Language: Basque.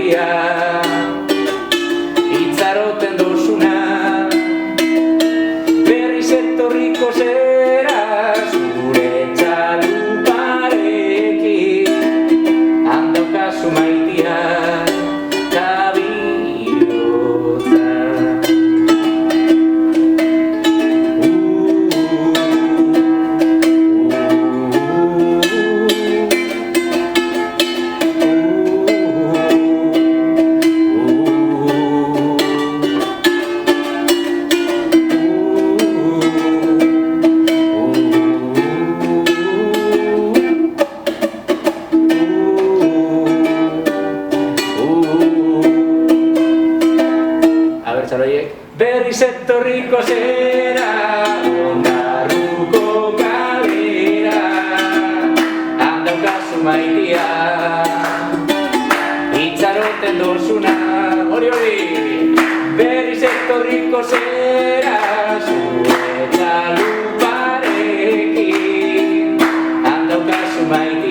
maitia itzaroten duzuna berriz etorriko zera zure txaluparekin handaukazu maitia eta bihotza. Berriz etorriko zera Ondarruko kalera handaukazu maitia itxaroten duzuna hori berriz etorriko zera zure txaluparekin handaukazu maitia